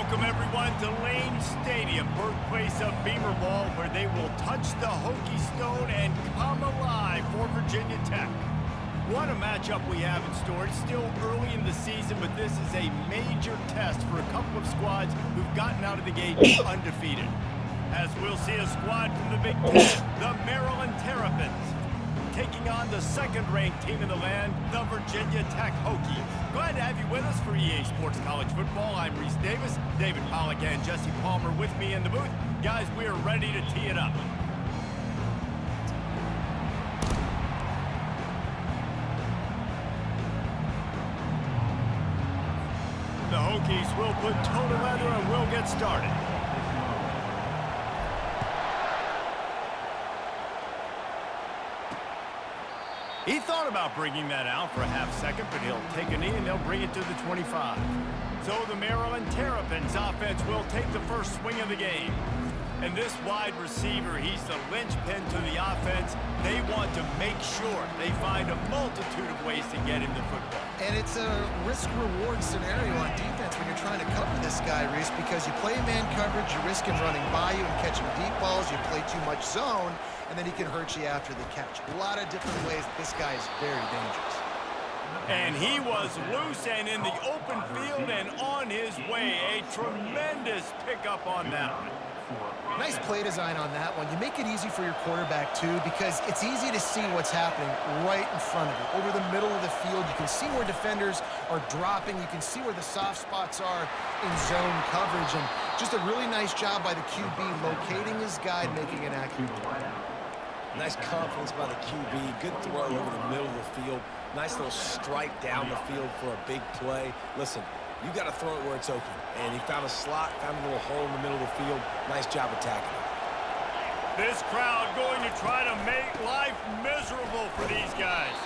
Welcome, everyone, to Lane Stadium, birthplace of Beamer Ball, where they will touch the Hokie Stone and come alive for Virginia Tech. What a matchup we have in store. It's still early in the season, but this is a major test for a couple of squads who've gotten out of the gate undefeated. As we'll see a squad from the Big Ten, the Maryland Terrapins, taking on the second-ranked team in the land, the Virginia Tech Hokies. Glad to have you with us for EA Sports College Football. I'm Reese Davis, David Pollack and Jesse Palmer with me in the booth. Guys, we are ready to tee it up. The Hokies will put toe to leather and we'll get started. He thought about bringing that out for a half second, but he'll take a knee and they'll bring it to the 25. So the Maryland Terrapins offense will take the first swing of the game. And this wide receiver, he's the linchpin to the offense. They want to make sure they find a multitude of ways to get him the football. And it's a risk-reward scenario on defense when you're trying to cover this guy, Reese, because you play man coverage, you risk him running by you and catching deep balls, you play too much zone, and then he can hurt you after the catch. A lot of different ways that this guy is very dangerous. And he was loose and in the open field and on his way. A tremendous pickup on that one. Nice play design on that one. You make it easy for your quarterback, too, because it's easy to see what's happening right in front of you. Over the middle of the field, you can see where defenders are dropping. You can see where the soft spots are in zone coverage. And just a really nice job by the QB locating his guy and making an accurate play. Nice confidence by the QB. Good throw over the middle of the field. Nice little strike down the field for a big play. Listen, you got to throw it where it's open. And he found a slot, found a little hole in the middle of the field. Nice job attacking it. This crowd going to try to make life miserable for these guys.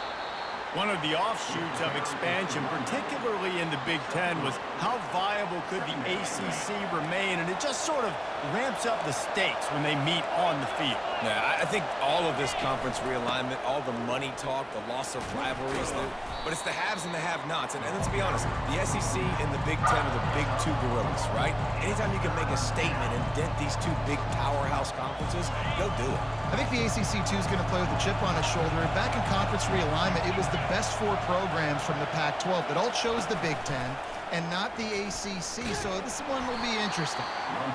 One of the offshoots of expansion, particularly in the Big Ten, was how viable could the ACC remain, and it just sort of ramps up the stakes when they meet on the field. Yeah, I think all of this conference realignment, all the money talk, the loss of rivalries, but it's the haves and the have-nots. And let's be honest, the SEC and the Big Ten are the big two gorillas, right? Anytime you can make a statement and dent these two big powerhouse conferences, go do it. I think the ACC, too, is going to play with a chip on his shoulder. And back in conference realignment, it was the best four programs from the Pac-12 that all chose the Big Ten and not the ACC. So this one will be interesting.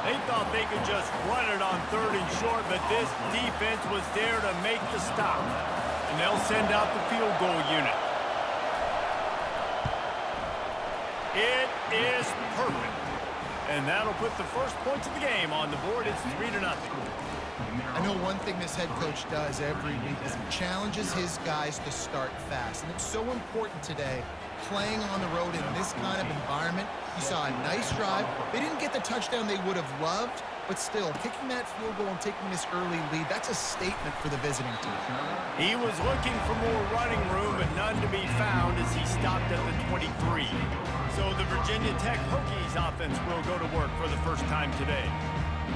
They thought they could just run it on 3rd and short, but this defense was there to make the stop. And they'll send out the field goal unit. It is perfect. And that'll put the first points of the game on the board. It's 3-0. I know one thing this head coach does every week is he challenges his guys to start fast. And it's so important today, playing on the road in this kind of environment. You saw a nice drive. They didn't get the touchdown they would have loved, but still, kicking that field goal and taking this early lead, that's a statement for the visiting team. He was looking for more running room, but none to be found as he stopped at the 23. So the Virginia Tech Hokies offense will go to work for the first time today.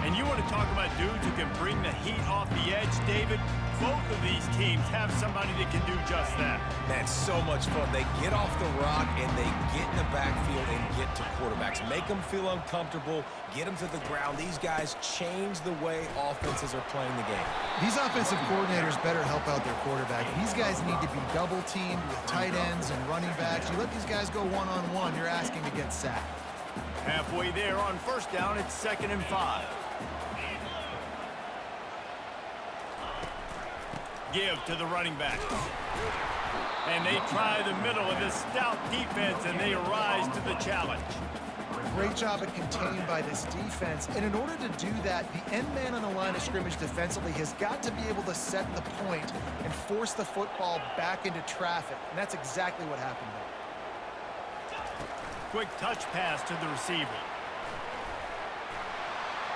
And you want to talk about dudes who can bring the heat off the edge, David? Both of these teams have somebody that can do just that. Man, so much fun. They get off the rock and they get in the backfield and get to quarterbacks. Make them feel uncomfortable, get them to the ground. These guys change the way offenses are playing the game. These offensive coordinators better help out their quarterback. These guys need to be double-teamed with tight ends and running backs. You let these guys go one-on-one, you're asking to get sacked. Halfway there on first down, it's 2nd and 5. Give to the running back. And they try the middle of this stout defense, and they rise to the challenge. Great job at containing by this defense. And in order to do that, the end man on the line of scrimmage defensively has got to be able to set the point and force the football back into traffic. And that's exactly what happened there. Quick touch pass to the receiver.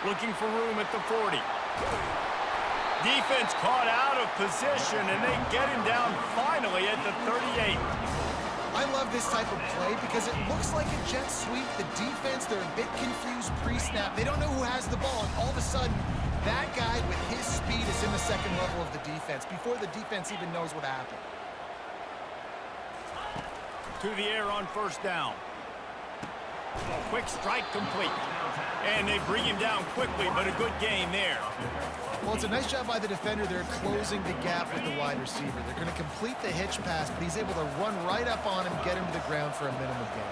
Looking for room at the 40. Defense caught out of position, and they get him down finally at the 38. I love this type of play because it looks like a jet sweep. The defense, they're a bit confused pre-snap. They don't know who has the ball, and all of a sudden, that guy with his speed is in the second level of the defense before the defense even knows what happened. To the air on first down. Quick strike complete. And they bring him down quickly, but a good game there. Well, it's a nice job by the defender. They're closing the gap with the wide receiver. They're going to complete the hitch pass, but he's able to run right up on him, get him to the ground for a minimum gain.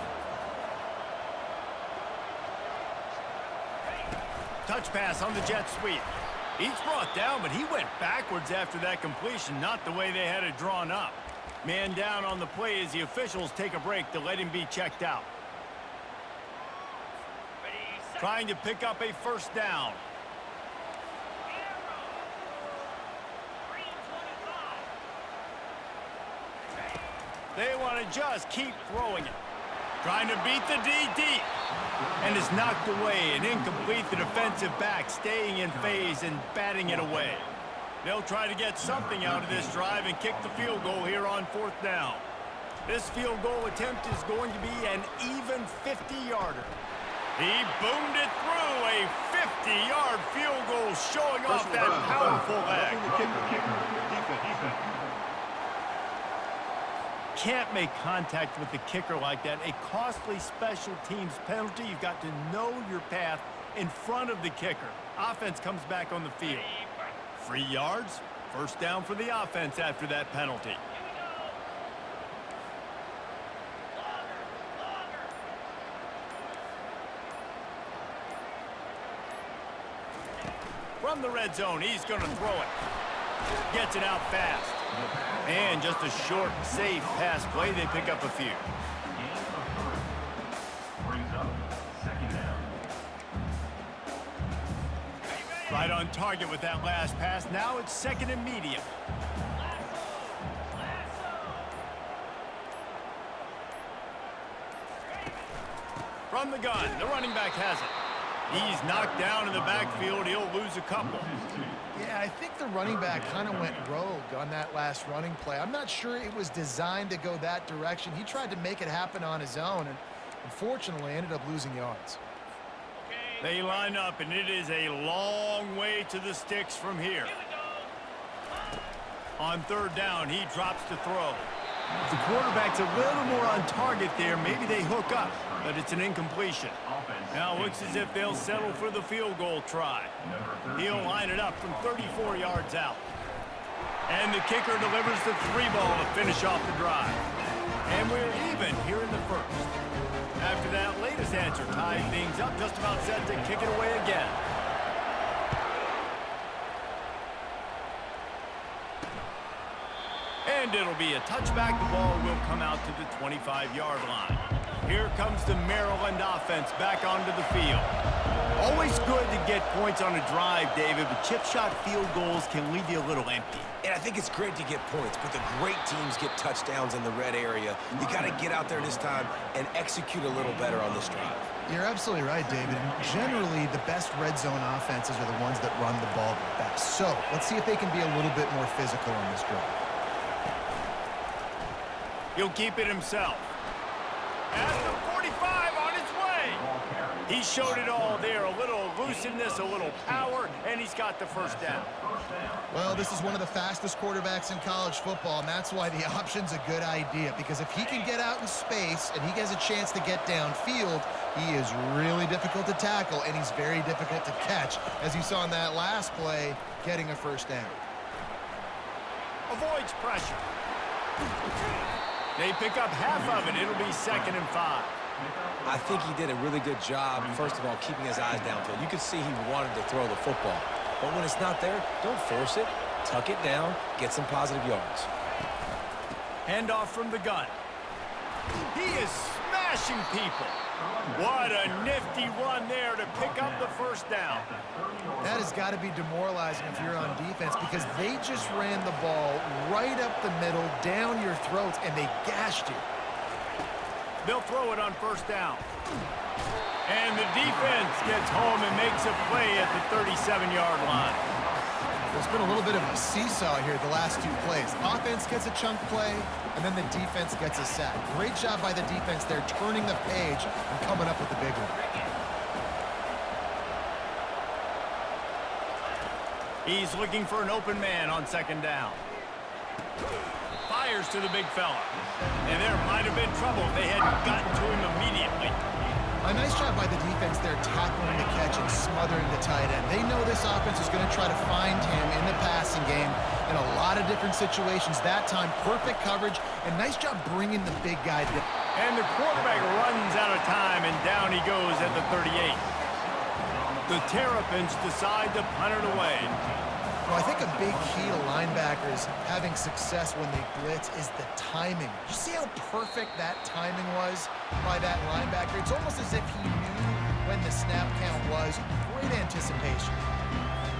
Touch pass on the jet sweep. He's brought down, but he went backwards after that completion, not the way they had it drawn up. Man down on the play as the officials take a break to let him be checked out. Trying to pick up a first down. They want to just keep throwing it. Trying to beat the D deep. And is knocked away and incomplete. The defensive back staying in phase and batting it away. They'll try to get something out of this drive and kick the field goal here on 4th down. This field goal attempt is going to be an even 50-yarder. He boomed it through, a 50-yard field goal showing off that powerful leg. Can't make contact with the kicker like that. A costly special teams penalty. You've got to know your path in front of the kicker. Offense comes back on the field. 3 yards, first down for the offense after that penalty. From the red zone, he's going to throw it. Gets it out fast. And just a short, safe pass play. They pick up a few. Right on target with that last pass. Now it's 2nd and medium. From the gun, the running back has it. He's knocked down in the backfield. He'll lose a couple. Yeah, I think the running back kind of went rogue on that last running play. I'm not sure it was designed to go that direction. He tried to make it happen on his own and unfortunately ended up losing yards. They line up, and it is a long way to the sticks from here. On 3rd down, he drops to throw. If the quarterback's a little more on target there, maybe they hook up, but it's an incompletion. Now it looks as if they'll settle for the field goal try. He'll line it up from 34 yards out. And the kicker delivers the 3-ball to finish off the drive. And we're even here in the 1st. After that latest answer ties things up, just about set to kick it away again. And it'll be a touchback. The ball will come out to the 25-yard line. Here comes the Maryland offense back onto the field. Always good to get points on a drive, David, but chip shot field goals can leave you a little empty. And I think it's great to get points, but the great teams get touchdowns in the red area. You got to get out there this time and execute a little better on this drive. You're absolutely right, David. And generally, the best red zone offenses are the ones that run the ball the best. So let's see if they can be a little bit more physical on this drive. He'll keep it himself. At the 45 on his way. He showed it all there. A little elusiveness, a little power, and he's got the first down. Well, this is one of the fastest quarterbacks in college football, and that's why the option's a good idea. Because if he can get out in space and he has a chance to get downfield, he is really difficult to tackle, and he's very difficult to catch. As you saw in that last play, getting a first down. Avoids pressure. They pick up half of it. It'll be 2nd and 5. I think he did a really good job, first of all, keeping his eyes downfield. You could see he wanted to throw the football. But when it's not there, don't force it. Tuck it down. Get some positive yards. Handoff from the gun. He is smashing people. What a nifty run there to pick up the first down. That has got to be demoralizing if you're on defense because they just ran the ball right up the middle, down your throats, and they gashed you. They'll throw it on first down. And the defense gets home and makes a play at the 37-yard line. There's been a little bit of a seesaw here the last 2 plays. Offense gets a chunk play, and then the defense gets a sack. Great job by the defense there, turning the page and coming up with the big one. He's looking for an open man on 2nd down. Fires to the big fella. And there might have been trouble if they hadn't gotten to him immediately. I'm nice job by the defense there tackling the catch and smothering the tight end. They know this offense is going to try to find him in the passing game in a lot of different situations. That time, perfect coverage, and nice job bringing the big guy down. And the quarterback runs out of time, and down he goes at the 38. The Terrapins decide to punt it away. Well, I think a big key to linebackers having success when they blitz is the timing. You see how perfect that timing was by that linebacker? It's almost as if he knew when the snap count was. Great anticipation.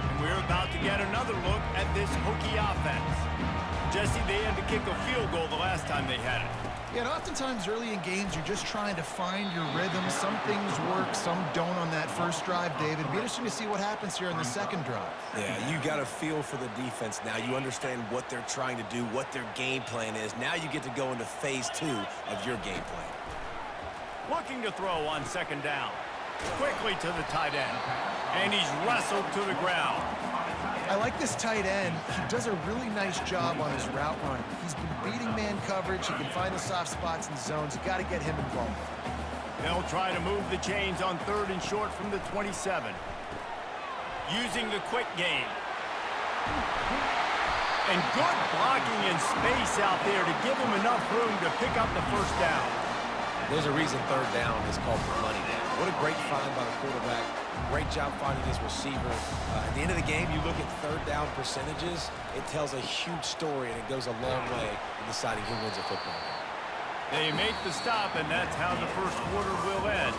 And we're about to get another look at this Hokie offense. Jesse, they had to kick a field goal the last time they had it. Yeah, and oftentimes early in games, you're just trying to find your rhythm. Some things work, some don't on that first drive, David. It'll be interesting to see what happens here in the second drive. Yeah, you got a feel for the defense now. You understand what they're trying to do, what their game plan is. Now you get to go into phase 2 of your game plan. Looking to throw on second down. Quickly to the tight end. And he's wrestled to the ground. I like this tight end. He does a really nice job on his route running. He's been beating man coverage. He can find the soft spots and zones. You got to get him involved. They'll try to move the chains on 3rd and short from the 27. Using the quick game. And good blocking and space out there to give him enough room to pick up the first down. There's a reason 3rd down is called the money down. What a great find by the quarterback. Great job finding his receiver. At the end of the game, you look at 3rd down percentages. It tells a huge story, and it goes a long way in deciding who wins a football game. They make the stop, and that's how the first quarter will end.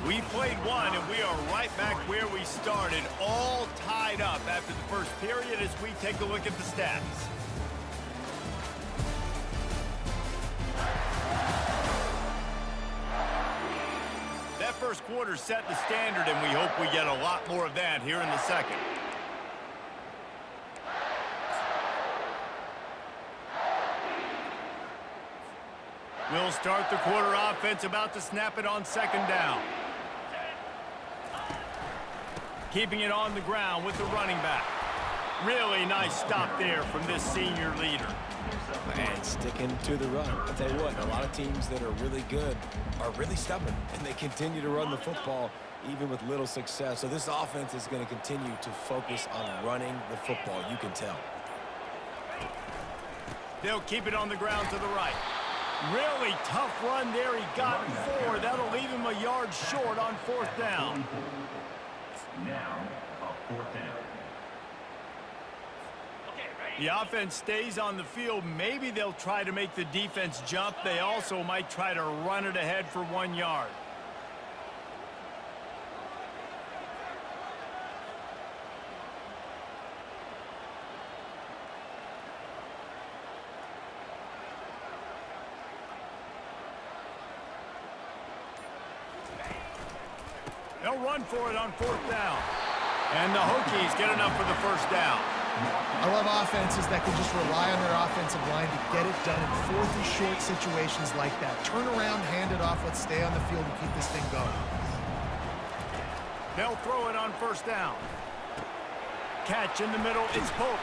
We played one, and we are right back where we started, all tied up after the first period as we take a look at the stats. That first quarter set the standard, and we hope we get a lot more of that here in the second. We'll start the quarter offense, about to snap it on second down. Keeping it on the ground with the running back. Really nice stop there from this senior leader. And sticking to the run. I'll tell you what, a lot of teams that are really good are really stubborn, and they continue to run the football even with little success. So this offense is going to continue to focus on running the football. You can tell. They'll keep it on the ground to the right. Really tough run there. He got 4. That'll leave him a yard short on 4th down. Now, a 4th down. The offense stays on the field. Maybe they'll try to make the defense jump. They also might try to run it ahead for 1 yard. They'll run for it on 4th down. And the Hokies get enough for the first down. I love offenses that can just rely on their offensive line to get it done in 4th and short situations like that. Turn around, hand it off, let's stay on the field and keep this thing going. They'll throw it on 1st down. Catch in the middle, it's Pope.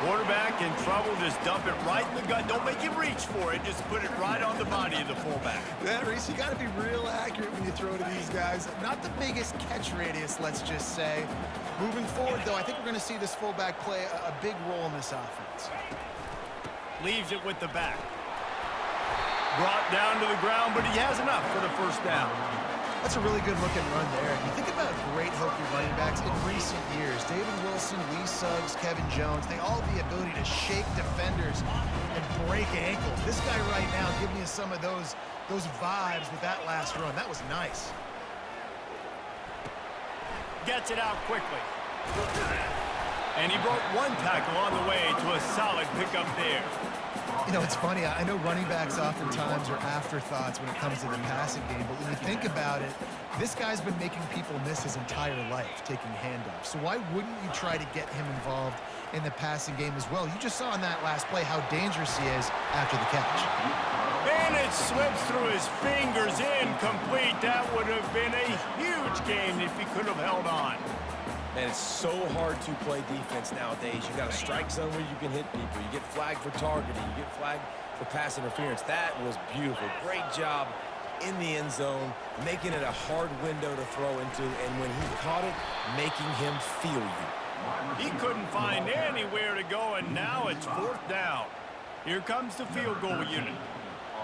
Quarterback in trouble, just dump it right in the gut. Don't make him reach for it, just put it right on the body of the fullback. Yeah, Reese, you got to be real accurate when you throw to these guys. Not the biggest catch radius, let's just say. Moving forward, though, I think we're going to see this fullback play a big role in this offense. Leaves it with the back. Brought down to the ground, but he has enough for the first down. That's a really good-looking run there. You think about great Hokie running backs in recent years. David Wilson, Lee Suggs, Kevin Jones, they all have the ability to shake defenders and break ankles. This guy right now giving you some of those vibes with that last run. That was nice. Gets it out quickly. And he broke 1 tackle on the way to a solid pickup there. You know, it's funny. I know running backs oftentimes are afterthoughts when it comes to the passing game, but when you think about it, this guy's been making people miss his entire life taking handoffs. So why wouldn't you try to get him involved in the passing game as well? You just saw in that last play how dangerous he is after the catch. And it slips through his fingers, incomplete. That would have been a huge gain if he could have held on. And it's so hard to play defense nowadays. You got a strike zone where you can hit people. You get flagged for targeting. You get flagged for pass interference. That was beautiful. Great job in the end zone, making it a hard window to throw into, and when he caught it, making him feel you. He couldn't find anywhere to go, and now it's 4th down. Here comes the field goal unit.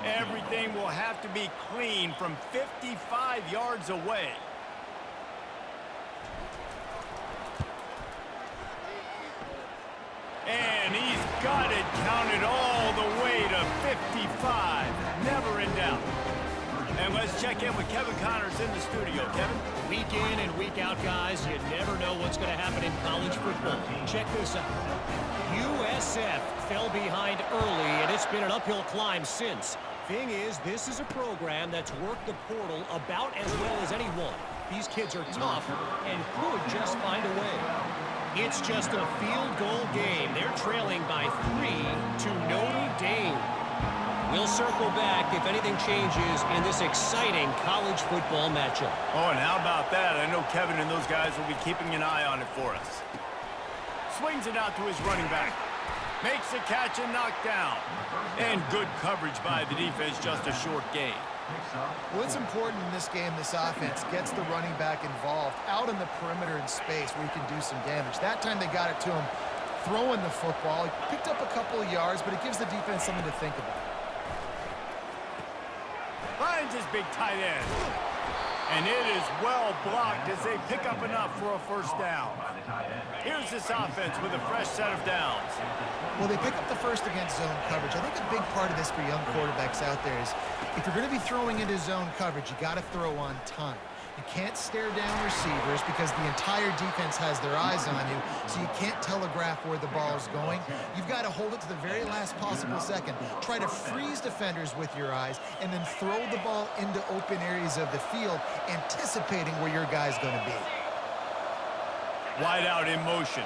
Everything will have to be clean from 55 yards away. And he's got it counted all the way to 55. Never in doubt. And let's check in with Kevin Connors in the studio. Kevin? Week in and week out, guys, you never know what's going to happen in college football. Check this out. USF fell behind early, and it's been an uphill climb since. Thing is, this is a program that's worked the portal about as well as anyone. These kids are tough and could just find a way. It's just a field goal game. They're trailing by 3 to Notre Dame. We'll circle back if anything changes in this exciting college football matchup. Oh, and how about that? I know Kevin and those guys will be keeping an eye on it for us. Swings it out to his running back. Makes the catch and knocked down. And good coverage by the defense, just a short gain. Well, it's important in this game, this offense gets the running back involved out in the perimeter in space where he can do some damage. That time they got it to him throwing the football. He picked up a couple of yards, but it gives the defense something to think about. Finds his big tight end. And it is well blocked as they pick up enough for a 1st down. Here's this offense with a fresh set of downs. Well, they pick up the first against zone coverage. I think a big part of this for young quarterbacks out there is if you're going to be throwing into zone coverage, you got to throw on time. You can't stare down receivers because the entire defense has their eyes on you, so you can't telegraph where the ball is going. You've got to hold it to the very last possible second. Try to freeze defenders with your eyes and then throw the ball into open areas of the field, anticipating where your guy's going to be. Wide out in motion.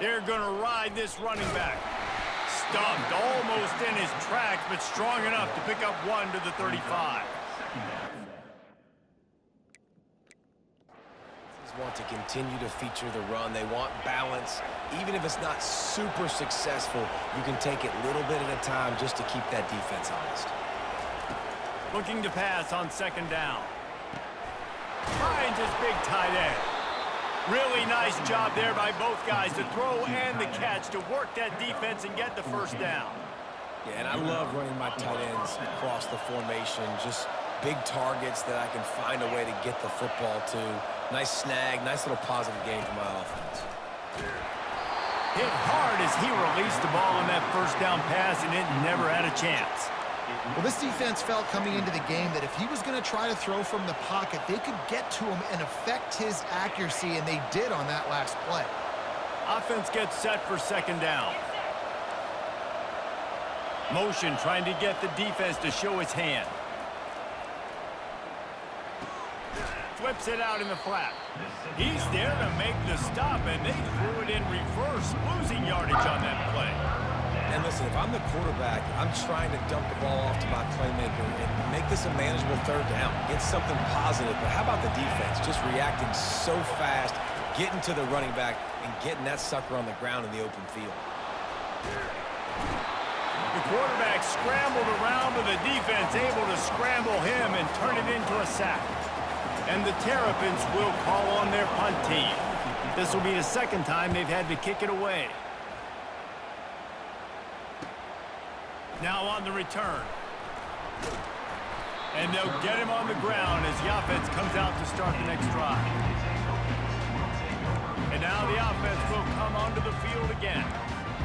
They're going to ride this running back. Stuffed almost in his tracks, but strong enough to pick up 1 to the 35. Want to continue to feature the run. They want balance. Even if it's not super successful, you can take it little bit at a time just to keep that defense honest. Looking to pass on 2nd down. Finds his big tight end. Really nice job there by both guys to throw and the catch to work that defense and get the 1st down. Yeah, and I love running my tight ends across the formation. Just big targets that I can find a way to get the football to. Nice snag, nice little positive game for my offense. Hit hard as he released the ball on that 1st down pass, and it never had a chance. Well, this defense felt coming into the game that if he was going to try to throw from the pocket, they could get to him and affect his accuracy, and they did on that last play. Offense gets set for 2nd down. Motion trying to get the defense to show his hand. Flips it out in the flat. He's there to make the stop, and they threw it in reverse, losing yardage on that play. And listen, if I'm the quarterback, I'm trying to dump the ball off to my playmaker and make this a manageable 3rd down. Get something positive. But how about the defense? Just reacting so fast, getting to the running back, and getting that sucker on the ground in the open field. The quarterback scrambled around, but the defense able to scramble him and turn it into a sack. And the Terrapins will call on their punt team. This will be the 2nd time they've had to kick it away. Now on the return. And they'll get him on the ground as the offense comes out to start the next drive. And now the offense will come onto the field again.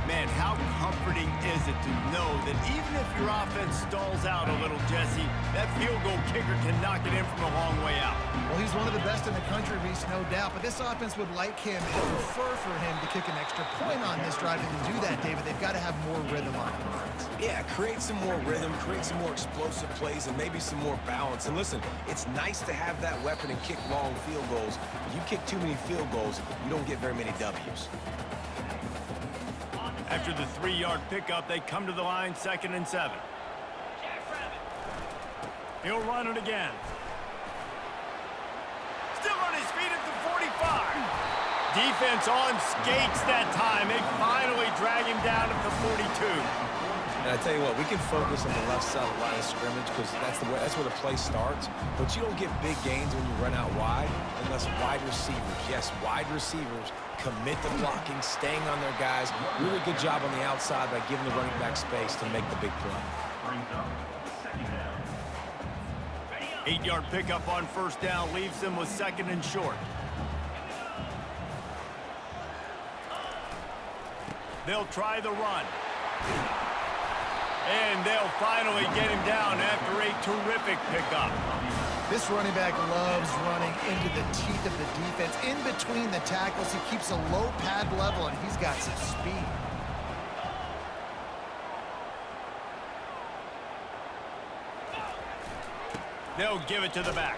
Man, how comforting is it to know that even if your offense stalls out a little, Jesse, that field goal kicker can knock it in from a long way out. Well, he's one of the best in the country, Reese, no doubt. But this offense would like him and prefer for him to kick an extra point on this drive. And to do that, David, they've got to have more rhythm on offense. Yeah, create some more rhythm, create some more explosive plays, and maybe some more balance. And listen, it's nice to have that weapon and kick long field goals. If you kick too many field goals, you don't get very many W's. After the 3-yard pickup, they come to the line, 2nd and 7. He'll run it again. Still on his feet at the 45. Defense on skates that time. They finally drag him down at the 42. And I tell you what, we can focus on the left side of the line of scrimmage because that's where the play starts. But you don't get big gains when you run out wide unless wide receivers, yes, wide receivers, commit to blocking, staying on their guys. Really good job on the outside by giving the running back space to make the big play. 8-yard pickup on first down leaves them with 2nd and short. They'll try the run. And they'll finally get him down after a terrific pickup. This running back loves running into the teeth of the defense. In between the tackles, he keeps a low pad level, and he's got some speed. They'll give it to the back.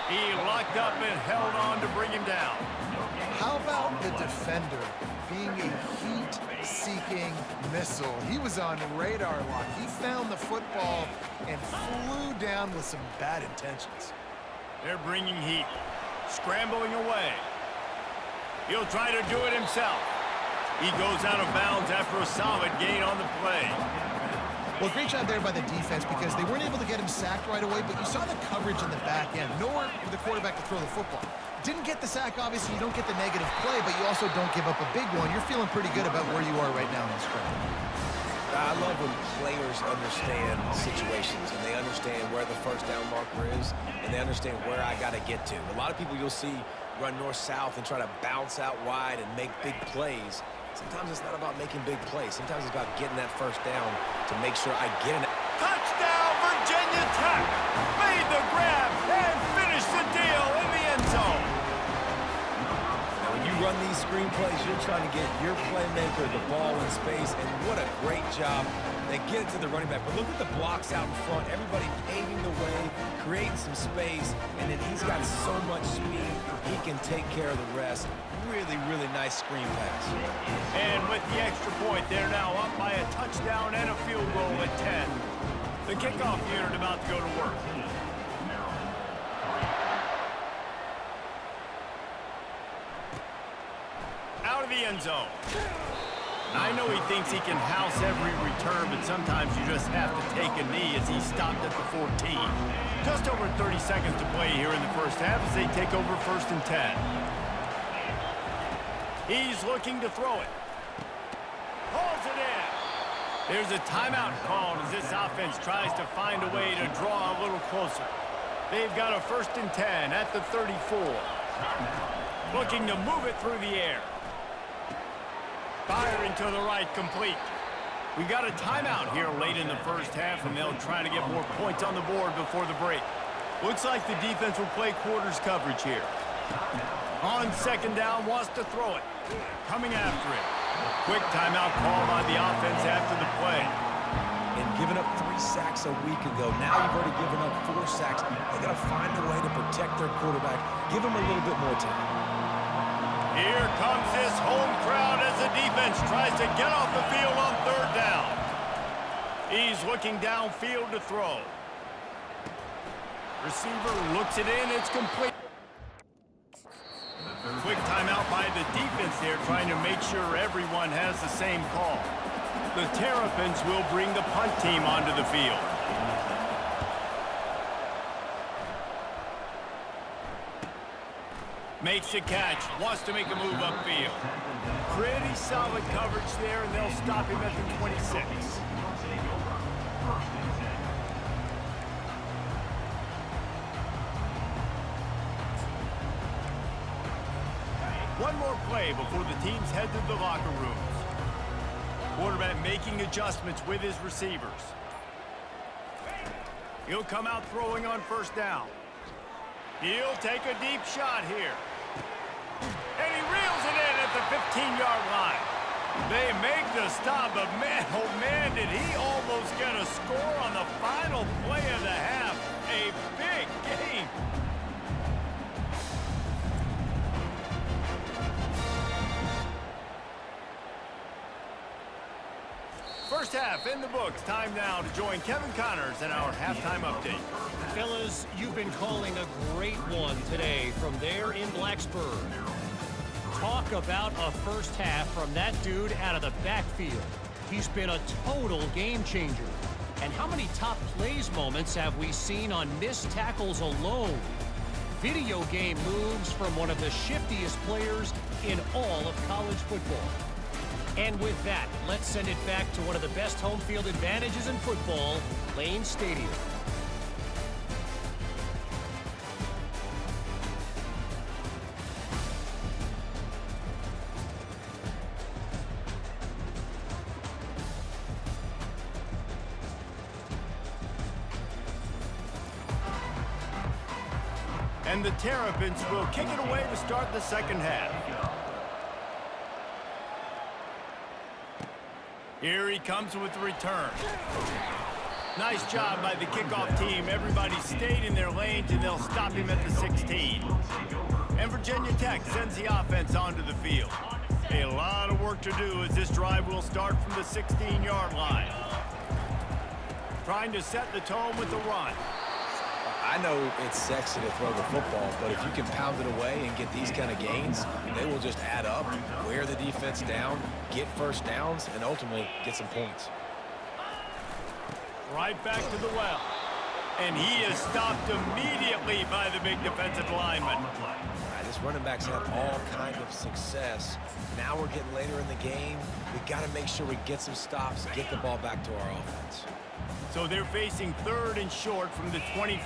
He locked up and held on to bring him down. How about the defender being a heat-seeking missile? He was on radar lock. He found the football and flew down with some bad intentions. They're bringing heat. Scrambling away. He'll try to do it himself. He goes out of bounds after a solid gain on the play. Well, great job there by the defense because they weren't able to get him sacked right away, but you saw the coverage in the back end. Nowhere for the quarterback to throw the football. Didn't get the sack, obviously. You don't get the negative play, but you also don't give up a big one. You're feeling pretty good about where you are right now in this game. I love when players understand situations and they understand where the first down marker is and they understand where I got to get to. A lot of people you'll see run north-south and try to bounce out wide and make big plays. Sometimes it's not about making big plays. Sometimes it's about getting that first down to make sure I get it. Touchdown, Virginia Tech! Made the grab and finished the deal in the end zone. Now, when you run these screen plays, you're trying to get your playmaker the ball in space, and what a great job. They get it to the running back, but look at the blocks out in front. Everybody paving the way, creating some space, and then he's got so much speed, he can take care of the rest. Really, really nice screen pass. And with the extra point, they're now up by a touchdown and a field goal at 10. The kickoff unit about to go to work. Out of the end zone. I know he thinks he can house every return, but sometimes you just have to take a knee as he stopped at the 14. Just over 30 seconds to play here in the first half as they take over 1st and 10. He's looking to throw it. Hauls it in. There's a timeout called as this offense tries to find a way to draw a little closer. They've got a 1st and 10 at the 34. Looking to move it through the air. Firing to the right, complete. We've got a timeout here late in the first half, and they'll try to get more points on the board before the break. Looks like the defense will play quarters coverage here. On 2nd down, wants to throw it. Coming after it. Quick timeout call by the offense after the play. And giving up 3 sacks a week ago. Now you've already given up 4 sacks. They got to find a way to protect their quarterback. Give him a little bit more time. Here comes this home crowd as the defense tries to get off the field on 3rd down. He's looking downfield to throw. Receiver looks it in. It's complete. Quick timeout by the defense there, trying to make sure everyone has the same call. The Terrapins will bring the punt team onto the field. Makes a catch, wants to make a move upfield. Pretty solid coverage there, and they'll stop him at the 26. One more play before the teams head to the locker rooms. Quarterback making adjustments with his receivers. He'll come out throwing on 1st down. He'll take a deep shot here. And he reels it in at the 15-yard line. They make the stop, but man, oh man, did he almost get a score on the final play of the half. A big game. First half in the books. Time now to join Kevin Connors in our halftime update. Fellas, you've been calling a great one today from there in Blacksburg. Talk about a first half from that dude out of the backfield. He's been a total game changer. And how many top plays moments have we seen on missed tackles alone? Video game moves from one of the shiftiest players in all of college football. And with that, let's send it back to one of the best home field advantages in football, Lane Stadium. And the Terrapins will kick it away to start the second half. Here he comes with the return. Nice job by the kickoff team. Everybody stayed in their lanes, and they'll stop him at the 16. And Virginia Tech sends the offense onto the field. A lot of work to do as this drive will start from the 16-yard line. Trying to set the tone with the run. I know it's sexy to throw the football, but if you can pound it away and get these kind of gains, they will just add up, wear the defense down, get first downs, and ultimately get some points. Right back to the well. And he is stopped immediately by the big defensive lineman. This running back's had all kind of success. Now we're getting later in the game. We got to make sure we get some stops, get the ball back to our offense. So they're facing third and short from the 25.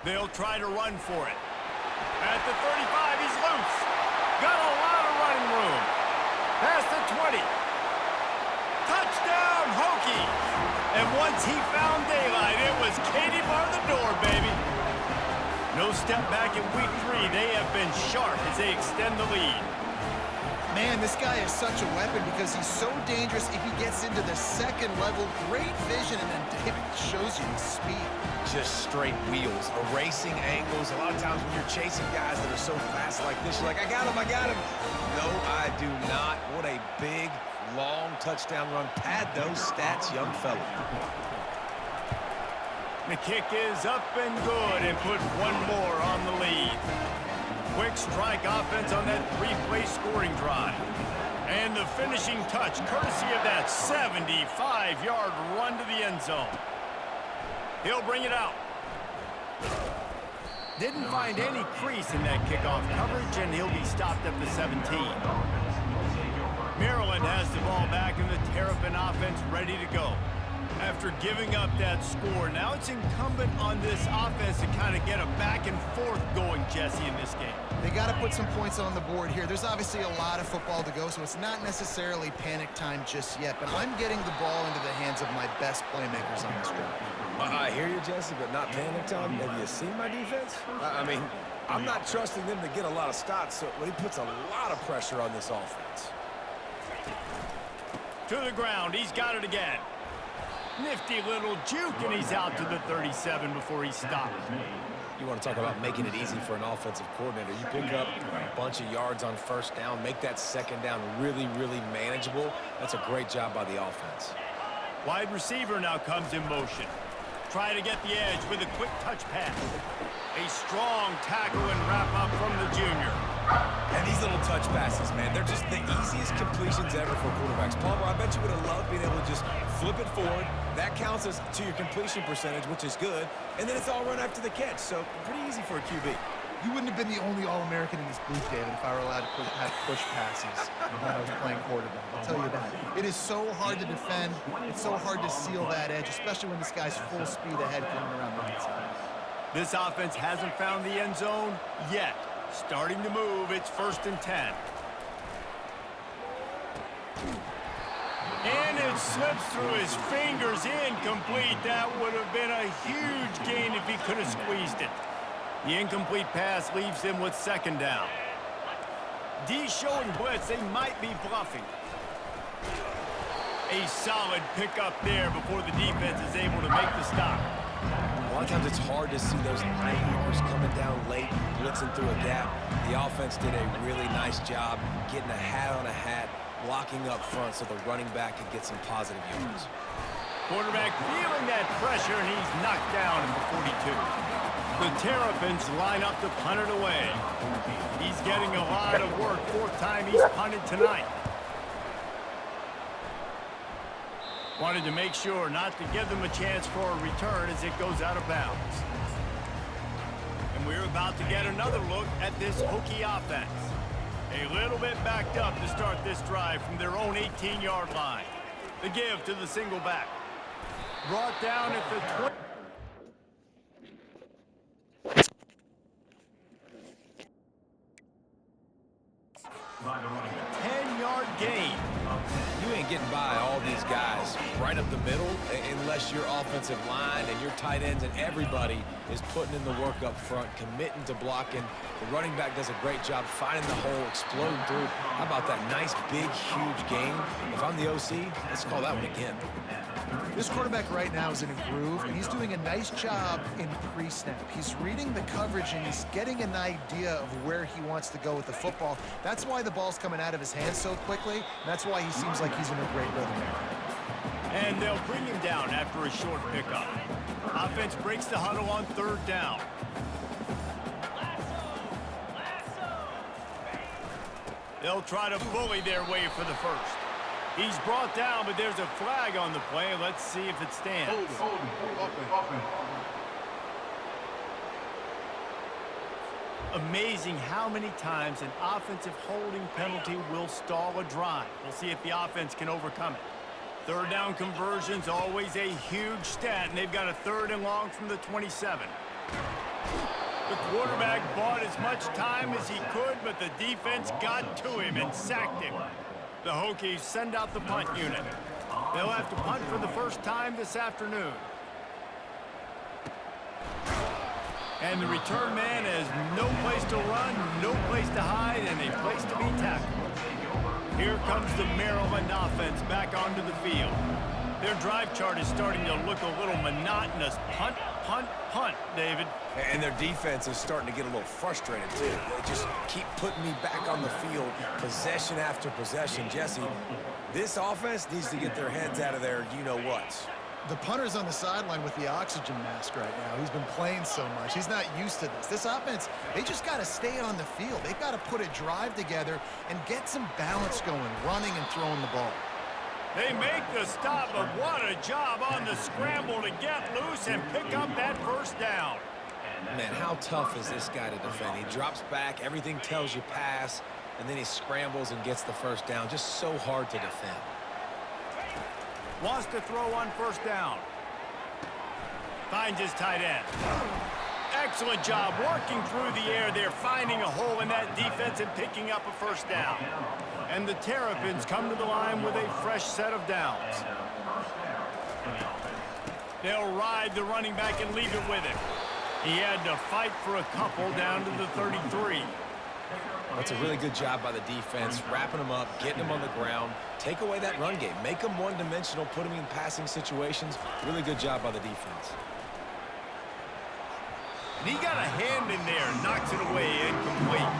They'll try to run for it. At the 35, he's loose. Got a lot of running room. Past the 20. Touchdown, Hokies! And once he found daylight, it was Katie bar the door, baby. No step back in week 3. They have been sharp as they extend the lead. Man, this guy is such a weapon because he's so dangerous if he gets into the second level. Great vision, and then David shows you his speed. Just straight wheels, erasing angles. A lot of times when you're chasing guys that are so fast like this, you're like, I got him, I got him. No, I do not. What a big, long touchdown run. Pad those stats, young fella. The kick is up and good, and put one more on the lead. Quick strike offense on that 3-play scoring drive. And the finishing touch, courtesy of that 75-yard run to the end zone. He'll bring it out. Didn't find any crease in that kickoff coverage, and he'll be stopped at the 17. Maryland has the ball back, and the Terrapin offense ready to go. After giving up that score, now it's incumbent on this offense to kind of get a back and forth going, Jesse, in this game. They got to put some points on the board here. There's obviously a lot of football to go, so it's not necessarily panic time just yet, but I'm getting the ball into the hands of my best playmakers on this drive. I hear you, Jesse, but not panic time. Have you seen my defense? I mean, I'm not trusting them to get a lot of stops, so he puts a lot of pressure on this offense. To the ground, he's got it again. Nifty little juke, and he's out to the 37 before he stopped. You want to talk about making it easy for an offensive coordinator. You pick up a bunch of yards on first down, make that second down really, really manageable. That's a great job by the offense. Wide receiver now comes in motion. Try to get the edge with a quick touch pass. A strong tackle and wrap up from the junior. And these little touch passes, man, they're just the easiest completions ever for quarterbacks. Palmer, I bet you would have loved being able to just flip it forward. That counts as to your completion percentage, which is good. And then it's all run after the catch, so pretty easy for a QB. You wouldn't have been the only All-American in this booth, David, if I were allowed to have push passes when I was playing quarterback. I'll tell you that. It is so hard to defend. It's so hard to seal that edge, especially when this guy's full speed ahead coming around the inside. This offense hasn't found the end zone yet. Starting to move, it's 1st and 10. And it slips through his fingers, incomplete. That would have been a huge gain if he could have squeezed it. The incomplete pass leaves them with 2nd down. D showing blitz, they might be bluffing. A solid pickup there before the defense is able to make the stop. A lot of times it's hard to see those linebackers coming down late, blitzing through a gap. The offense did a really nice job getting a hat on a hat, blocking up front so the running back could get some positive yards. Quarterback feeling that pressure, and he's knocked down at the 42. The Terrapins line up to punt it away. He's getting a lot of work. 4th time he's punted tonight. Wanted to make sure not to give them a chance for a return as it goes out of bounds. And we're about to get another look at this Hokie offense. A little bit backed up to start this drive from their own 18-yard line. The give to the single back. Brought down at the 20. By the running back. 10-yard gain. You ain't getting by all these guys right up the middle unless your offensive line and your tight ends and everybody is putting in the work up front, committing to blocking. The running back does a great job finding the hole, exploding through. How about that nice, big, huge gain? If I'm the OC, let's call that one again. This quarterback right now is in a groove, and he's doing a nice job in pre-snap. He's reading the coverage, and he's getting an idea of where he wants to go with the football. That's why the ball's coming out of his hands so quickly, and that's why he seems like he's in a great rhythm there. And they'll bring him down after a short pickup. Offense breaks the huddle on third down. They'll try to bully their way for the first. He's brought down, but there's a flag on the play. Let's see if it stands. Amazing how many times an offensive holding penalty will stall a drive. We'll see if the offense can overcome it. Third down conversion's always a huge stat, and they've got a 3rd and long from the 27. The quarterback bought as much time as he could, but the defense got to him and sacked him. The Hokies send out the punt unit. They'll have to punt for the first time this afternoon. And the return man has no place to run, no place to hide, and a place to be tackled. Here comes the Maryland offense back onto the field. Their drive chart is starting to look a little monotonous. Punt, punt, punt, David. And their defense is starting to get a little frustrated, too. They just keep putting me back on the field, possession after possession. Jesse, this offense needs to get their heads out of their you-know-whats. The punter's on the sideline with the oxygen mask right now. He's been playing so much. He's not used to this. This offense, they just got to stay on the field. They've got to put a drive together and get some balance going, running and throwing the ball. They make the stop, but what a job on the scramble to get loose and pick up that first down. Man, how tough is this guy to defend? He drops back, everything tells you pass, and then he scrambles and gets the first down. Just so hard to defend. Wants to throw on first down. Finds his tight end. Excellent job working through the air there, finding a hole in that defense and picking up a first down. And the Terrapins come to the line with a fresh set of downs. They'll ride the running back and leave it with him. He had to fight for a couple down to the 33. That's a really good job by the defense, wrapping them up, getting them on the ground. Take away that run game. Make them one-dimensional, put them in passing situations. Really good job by the defense. And he got a hand in there, knocks it away, incomplete.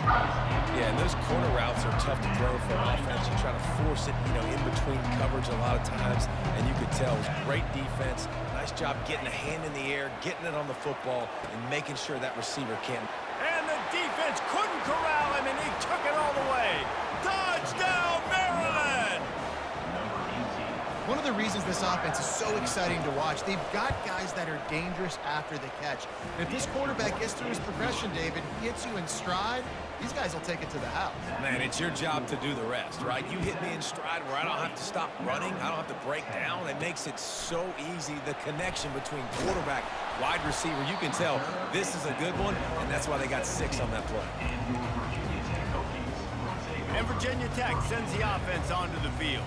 Yeah, and those corner routes are tough to throw for an offense. You try to force it, in between coverage a lot of times, and you could tell it was great defense. Nice job getting a hand in the air, getting it on the football, and making sure that receiver can't. And the defense couldn't corral him, and he took it all the way. Touchdown, Maryland! One of the reasons this offense is so exciting to watch, they've got guys that are dangerous after the catch. And if this quarterback gets through his progression, David, hits you in stride, these guys will take it to the house. Man, it's your job to do the rest, right? You hit me in stride where I don't have to stop running. I don't have to break down. It makes it so easy, the connection between quarterback, wide receiver. You can tell this is a good one, and that's why they got 6 on that play. And Virginia Tech sends the offense onto the field.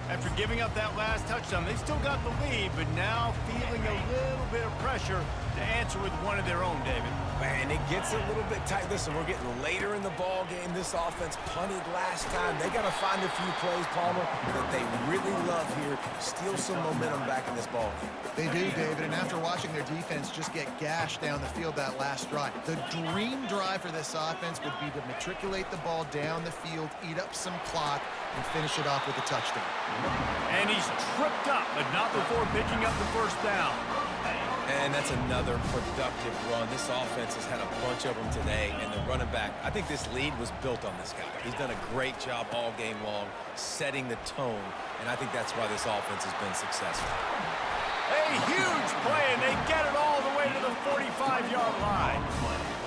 After giving up that last touchdown, they still got the lead, but now feeling a little bit of pressure to answer with one of their own, David. Man, it gets a little bit tight. Listen, we're getting later in the ball game. This offense punted last time. They got to find a few plays, Palmer, that they really love here. Steal some momentum back in this ball game. They do, David, and after watching their defense just get gashed down the field that last drive, the dream drive for this offense would be to matriculate the ball down the field, eat up some clock, and finish it off with a touchdown. And he's tripped up, but not before picking up the first down. And that's another productive run. This offense has had a bunch of them today, and the running back, I think this lead was built on this guy. He's done a great job all game long setting the tone, and I think that's why this offense has been successful. A huge play, and they get it all the way to the 45-yard line.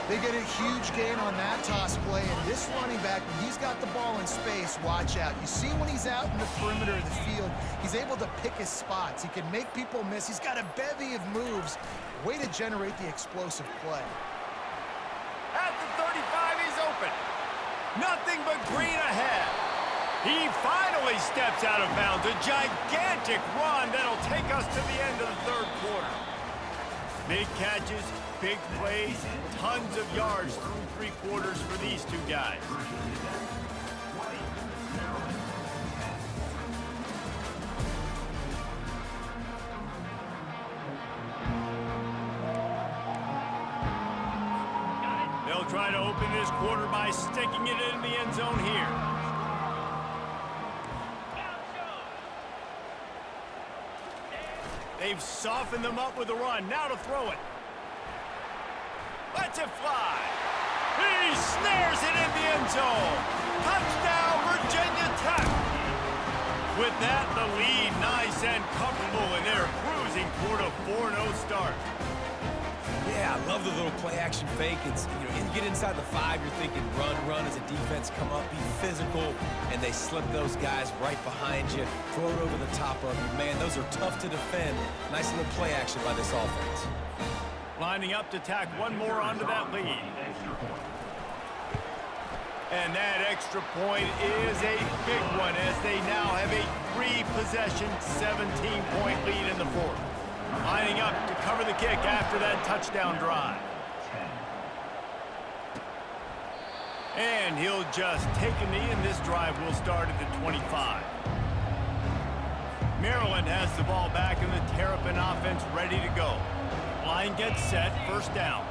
They get a huge gain on that toss play, and this running back, when he's got the ball in space, watch out. You see when he's out in the perimeter of the field, he's able to pick his spots. He can make people miss. He's got a bevy of moves. Way to generate the explosive play. At the 35, he's open. Nothing but green ahead. He finally steps out of bounds. A gigantic run that'll take us to the end of the third quarter. Big catches, big plays, tons of yards through three quarters for these two guys. They'll try to open this quarter by sticking it in the end zone here. They've softened them up with a run. Now to throw it. Lets it fly. He snares it in the end zone. Touchdown, Virginia Tech. With that, the lead nice and comfortable, and they're cruising toward a 4-0 start. Yeah, I love the little play-action fake. It's, you get inside the 5, you're thinking run as a defense, come up, be physical, and they slip those guys right behind you, throw it over the top of you. Man, those are tough to defend. Nice little play action by this offense. Lining up to tack one more onto that lead. And that extra point is a big one as they now have a 3-possession, 17-point lead in the fourth. Lining up to cover the kick after that touchdown drive. And he'll just take a knee, and this drive will start at the 25. Maryland has the ball back, and the Terrapin offense ready to go. Line gets set, first down.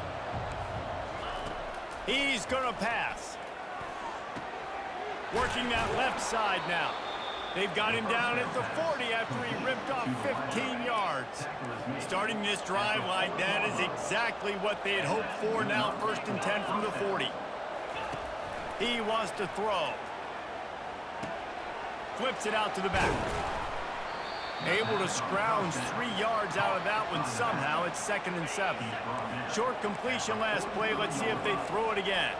He's going to pass. Working that left side now. They've got him down at the 40 after he ripped off 15 yards. Starting this drive like that is exactly what they had hoped for. Now 1st and 10 from the 40. He wants to throw. Flips it out to the back. Able to scrounge 3 yards out of that one somehow. It's 2nd and 7. Short completion last play. Let's see if they throw it again.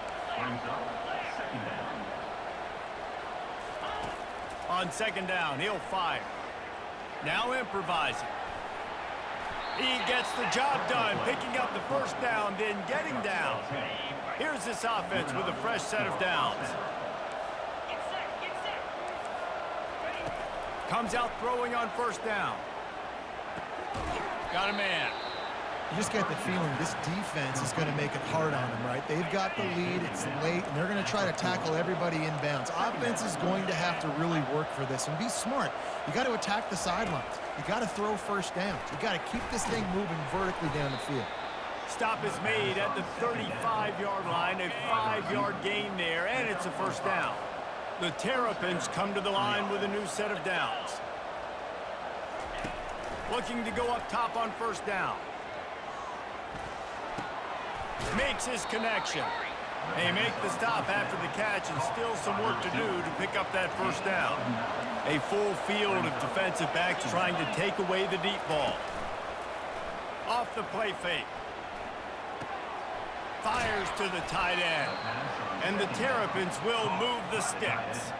On 2nd down, he'll fire. Now improvising. He gets the job done, picking up the first down, then getting down. Here's this offense with a fresh set of downs. Comes out throwing on first down. Got a man. You just get the feeling this defense is going to make it hard on them, right? They've got the lead, it's late, and they're going to try to tackle everybody inbounds. Offense is going to have to really work for this and be smart. You got to attack the sidelines. You got to throw first downs. You got to keep this thing moving vertically down the field. Stop is made at the 35-yard line, a 5-yard gain there, and it's a first down. The Terrapins come to the line with a new set of downs. Looking to go up top on first down. Makes his connection. They make the stop after the catch, and still some work to do to pick up that first down. A full field of defensive backs trying to take away the deep ball. Off the play fake. Fires to the tight end. And the Terrapins will move the sticks.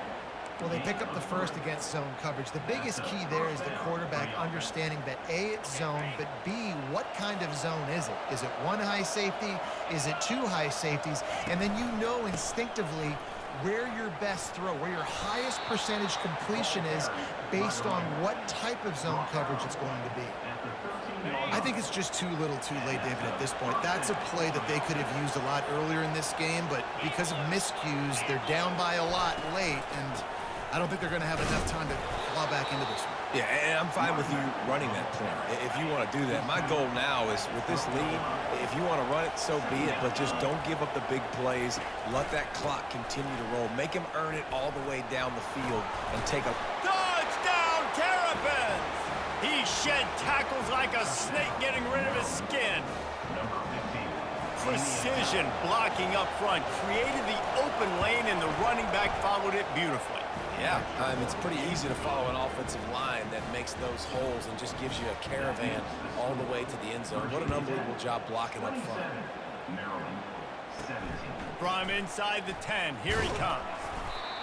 Well, they pick up the first against zone coverage. The biggest key there is the quarterback understanding that A, it's zone, but B, what kind of zone is it? Is it one high safety? Is it two high safeties? And then you know instinctively where your best throw, where your highest percentage completion is based on what type of zone coverage it's going to be. I think it's just too little too late, David, at this point. That's a play that they could have used a lot earlier in this game, but because of miscues, they're down by a lot late, and I don't think they're going to have enough time to claw back into this one. Yeah, and I'm fine with you running that play if you want to do that. My goal now is with this lead, if you want to run it, so be it, but just don't give up the big plays. Let that clock continue to roll. Make him earn it all the way down the field and take a Touchdown, Terrapins! He shed tackles like a snake getting rid of his skin. precision blocking up front, created the open lane, and the running back followed it beautifully. Yeah, it's pretty easy to follow an offensive line that makes those holes and just gives you a caravan all the way to the end zone. What an unbelievable job blocking up front. Maryland, 17. From inside the 10, here he comes.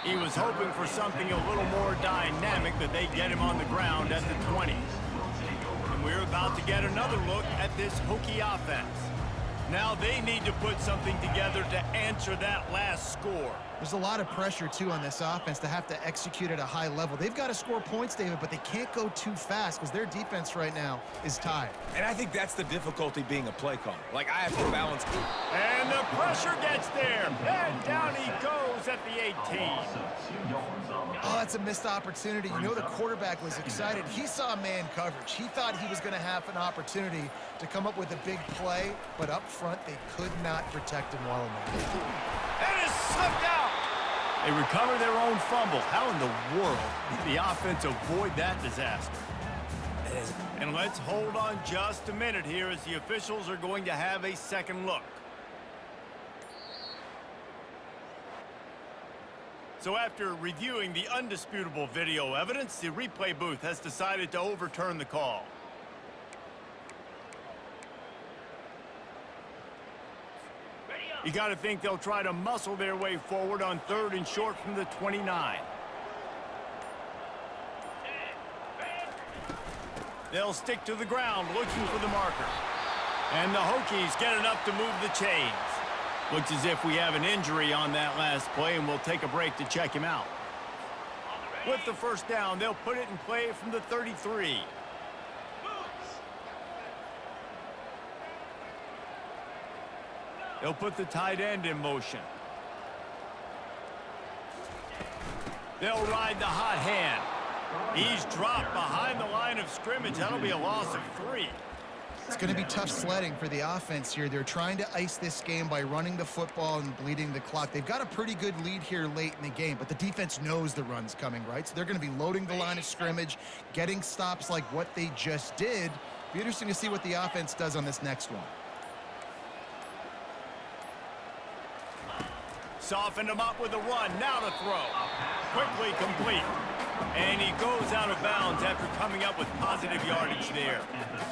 He was hoping for something a little more dynamic, but they get him on the ground at the 20. And we're about to get another look at this Hokie offense. Now they need to put something together to answer that last score. There's a lot of pressure, too, on this offense to have to execute at a high level. They've got to score points, David, but they can't go too fast because their defense right now is tired. And I think that's the difficulty being a play caller. Like, I have to balance. And the pressure gets there. And down he goes at the 18. Oh, that's a missed opportunity. You know the quarterback was excited. He saw man coverage. He thought he was going to have an opportunity to come up with a big play, but up front, they could not protect him well enough. And it's slipped out. They recover their own fumble. How in the world did the offense avoid that disaster? And let's hold on just a minute here as the officials are going to have a second look. So after reviewing the undisputable video evidence, the replay booth has decided to overturn the call. You got to think they'll try to muscle their way forward on 3rd and short from the 29. They'll stick to the ground looking for the marker. And the Hokies get enough to move the chains. Looks as if we have an injury on that last play, and we'll take a break to check him out. With the first down, they'll put it in play from the 33. They'll put the tight end in motion. They'll ride the hot hand. He's dropped behind the line of scrimmage. That'll be a loss of 3. It's going to be tough sledding for the offense here. They're trying to ice this game by running the football and bleeding the clock. They've got a pretty good lead here late in the game, but the defense knows the run's coming, right? So they're going to be loading the line of scrimmage, getting stops like what they just did. Be interesting to see what the offense does on this next one. Softened him up with a run. Now to throw. Quickly complete. And he goes out of bounds after coming up with positive yardage there.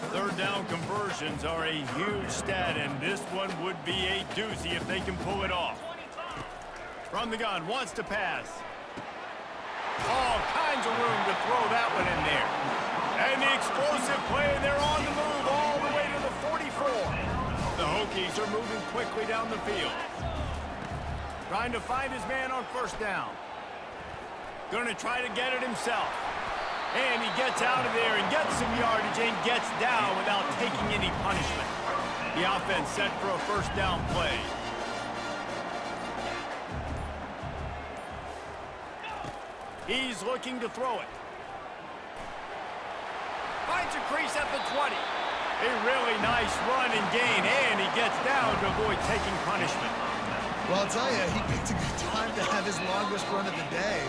3rd down conversions are a huge stat, and this one would be a doozy if they can pull it off. From the gun, wants to pass. All kinds of room to throw that one in there. And the explosive play, and they're on the move all the way to the 44. The Hokies are moving quickly down the field. Trying to find his man on 1st down. Going to try to get it himself. And he gets out of there and gets some yardage and gets down without taking any punishment. The offense set for a 1st down play. He's looking to throw it. Finds a crease at the 20. A really nice run and gain, and he gets down to avoid taking punishment. Well, I'll tell you, he picked a good time to have his longest run of the day.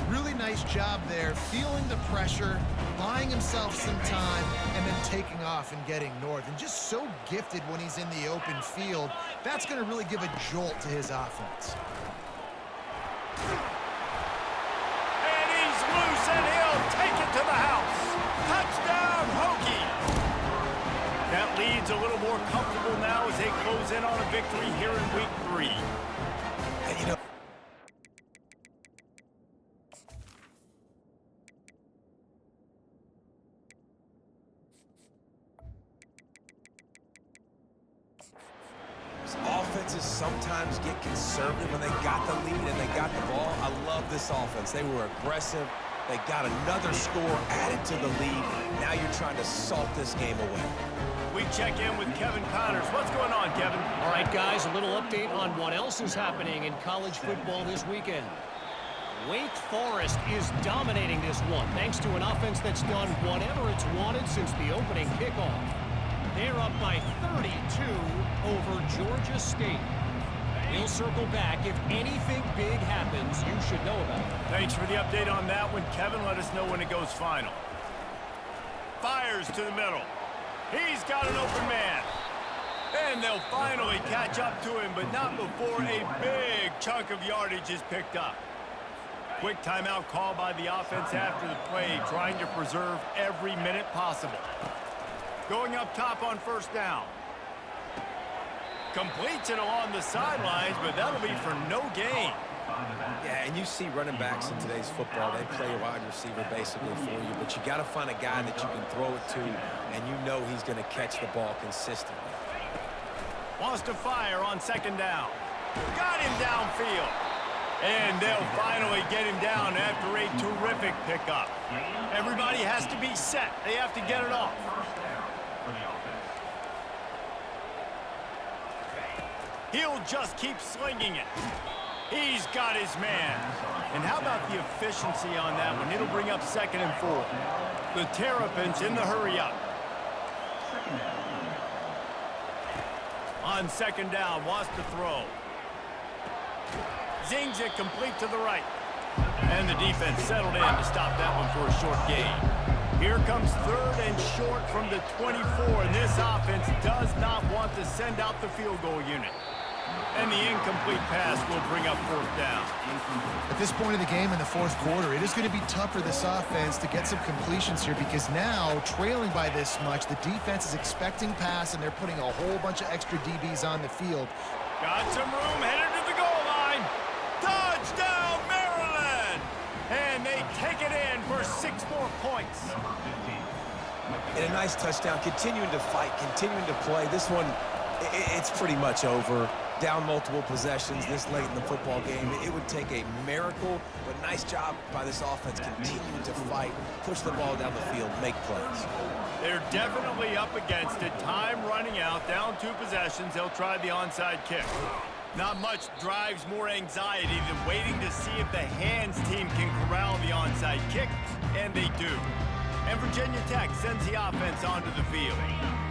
Really nice job there, feeling the pressure, buying himself some time, and then taking off and getting north. And just so gifted when he's in the open field. That's going to really give a jolt to his offense. And he's loose, and he'll take it to the house. Touchdown, Hokies! That lead's a little more comfortable now as they close in on a victory here in Week 3. And you know, offenses sometimes get conservative when they got the lead and they got the ball. I love this offense. They were aggressive. They got another score added to the lead. Now you're trying to salt this game away. We check in with Kevin Connors. What's going on, Kevin? All right, guys, a little update on what else is happening in college football this weekend. Wake Forest is dominating this one, thanks to an offense that's done whatever it's wanted since the opening kickoff. They're up by 32 over Georgia State. We'll circle back. If anything big happens, you should know about it. Thanks for the update on that one, Kevin. Let us know when it goes final. Fires to the middle. He's got an open man. And they'll finally catch up to him, but not before a big chunk of yardage is picked up. Quick timeout call by the offense after the play, trying to preserve every minute possible. Going up top on first down. Completes it along the sidelines, but that'll be for no gain. Yeah, and you see running backs in today's football, they play a wide receiver basically for you, but you got to find a guy that you can throw it to, and you know he's going to catch the ball consistently. Wants to fire on second down. Got him downfield. And they'll finally get him down after a terrific pickup. Everybody has to be set. They have to get it off. He'll just keep slinging it. He's got his man. And how about the efficiency on that one? It'll bring up 2nd and 4. The Terrapins in the hurry up. On second down, wants to throw. Zings it complete to the right. And the defense settled in to stop that one for a short gain. Here comes 3rd and short from the 24, and this offense does not want to send out the field goal unit. And the incomplete pass will bring up 4th down. At this point of the game in the 4th quarter, it is going to be tough for this offense to get some completions here because now, trailing by this much, the defense is expecting pass, and they're putting a whole bunch of extra DBs on the field. Got some room, headed to the goal line. Touchdown, Maryland! And they take it in for 6 more points. And a nice touchdown, continuing to fight, continuing to play. This one, it's pretty much over. Down multiple possessions this late in the football game. It would take a miracle, but nice job by this offense continuing to fight, push the ball down the field, make plays. They're definitely up against it. Time running out, down 2 possessions. They'll try the onside kick. Not much drives more anxiety than waiting to see if the hands team can corral the onside kick, and they do. And Virginia Tech sends the offense onto the field.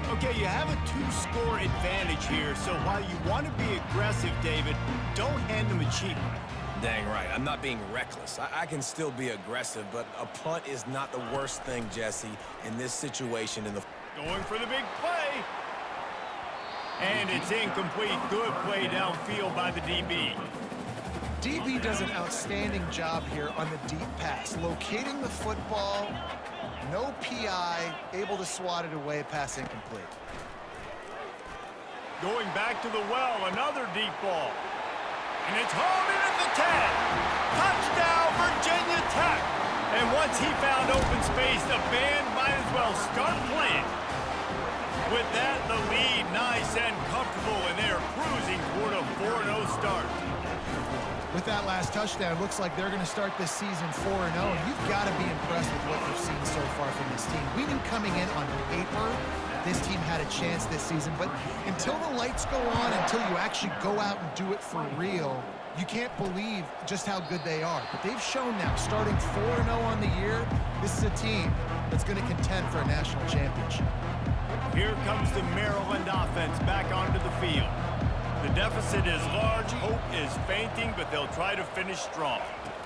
Okay, you have a 2-score advantage here, so while you want to be aggressive, David, don't hand them a cheap one. Dang right. I'm not being reckless. I can still be aggressive, but a punt is not the worst thing, Jesse, in this situation. Going for the big play. And it's incomplete. Good play downfield by the DB. DB does an outstanding job here on the deep pass, locating the football. No PI, able to swat it away, pass incomplete. Going back to the well, another deep ball. And it's hauled in at the 10. Touchdown, Virginia Tech. And once he found open space, the band might as well start playing. With that, the lead nice and comfortable, and they're cruising toward a 4-0 start. With that last touchdown, looks like they're going to start this season 4-0. And you've got to be impressed with what you've seen so far from this team. We knew coming in on paper, this team had a chance this season. But until the lights go on, until you actually go out and do it for real, you can't believe just how good they are. But they've shown now, starting 4-0 on the year, this is a team that's going to contend for a national championship. Here comes the Maryland offense back onto the field. The deficit is large, hope is fainting, but they'll try to finish strong.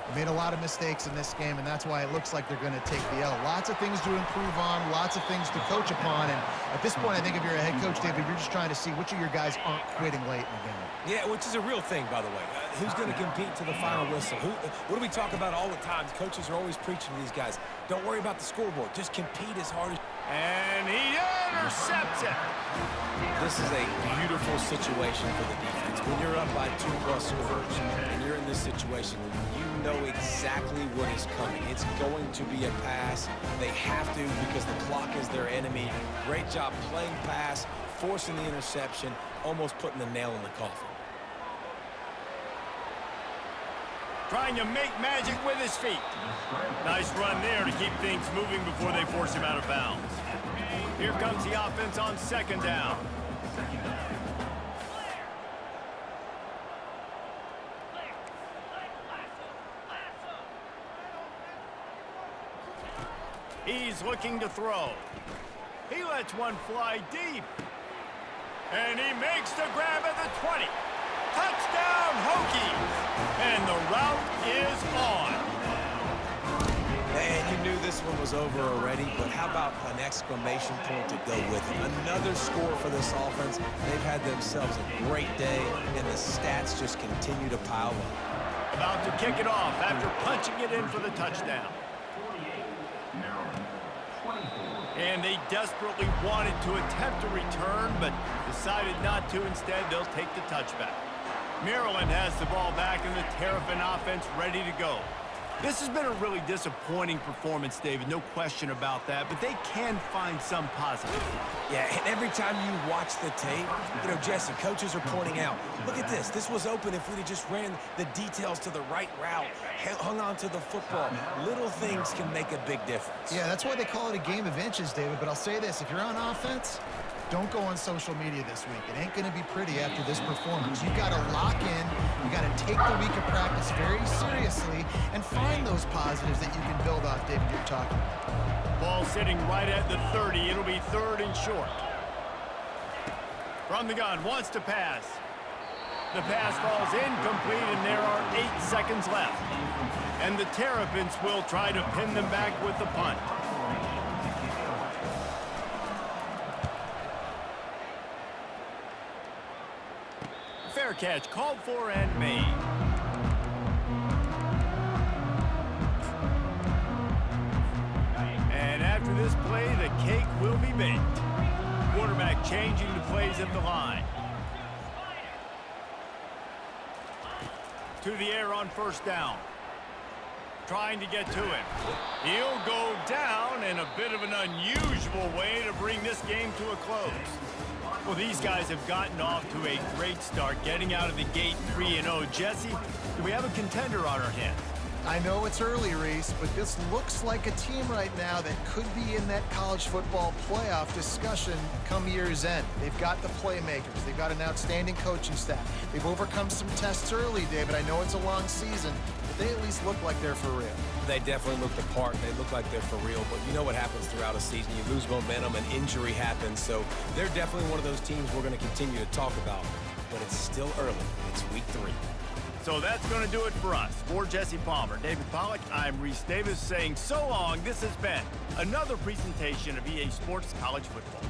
They made a lot of mistakes in this game, and that's why it looks like they're going to take the L. Lots of things to improve on, lots of things to coach upon, and at this point, I think if you're a head coach, David, you're just trying to see which of your guys aren't quitting late in the game. Yeah, which is a real thing, by the way. Who's going to compete to the final whistle? What do we talk about all the time? Coaches are always preaching to these guys. Don't worry about the scoreboard. Just compete as hard as... And he intercepts it. This is a beautiful situation for the defense. When you're up by 2+ scores and you're in this situation, you know exactly what is coming. It's going to be a pass. They have to because the clock is their enemy. Great job playing pass, forcing the interception, almost putting the nail in the coffin. Trying to make magic with his feet. Nice run there to keep things moving before they force him out of bounds. Here comes the offense on second down. He's looking to throw. He lets one fly deep. And he makes the grab at the 20. Touchdown, Hokies! And the route is on. And you knew this one was over already, but how about an exclamation point to go with it? Another score for this offense. They've had themselves a great day, and the stats just continue to pile up. About to kick it off after punching it in for the touchdown. And they desperately wanted to attempt a return, but decided not to. Instead, they'll take the touchback. Maryland has the ball back and the Terrapin offense ready to go. This has been a really disappointing performance, David, no question about that, but they can find some positive. Yeah, and every time you watch the tape, Jesse, coaches are pointing out, look at this. This was open if we'd have just ran the details to the right route, hung on to the football. Little things can make a big difference. Yeah, that's why they call it a game of inches, David, but I'll say this. If you're on offense, don't go on social media this week. It ain't going to be pretty after this performance. You've got to lock in. You got to take the week of practice very seriously and find those positives that you can build off, David, you're talking about. Ball sitting right at the 30. It'll be 3rd and short. From the gun, wants to pass. The pass falls incomplete, and there are 8 seconds left. And the Terrapins will try to pin them back with the punt. Fair catch called for and made. And after this play, the cake will be baked. Quarterback changing the plays at the line. To the air on 1st down. Trying to get to it. He'll go down in a bit of an unusual way to bring this game to a close. Well, these guys have gotten off to a great start, getting out of the gate 3-0. Jesse, do we have a contender on our hands? I know it's early, Reese, but this looks like a team right now that could be in that college football playoff discussion come year's end. They've got the playmakers. They've got an outstanding coaching staff. They've overcome some tests early, David. I know it's a long season, but they at least look like they're for real. They definitely look the part. They look like they're for real, but you know what happens throughout a season. You lose momentum, and injury happens, so they're definitely one of those teams we're going to continue to talk about, but it's still early. It's week 3. So that's going to do it for us. For Jesse Palmer, David Pollack, I'm Reese Davis saying so long. This has been another presentation of EA Sports College Football.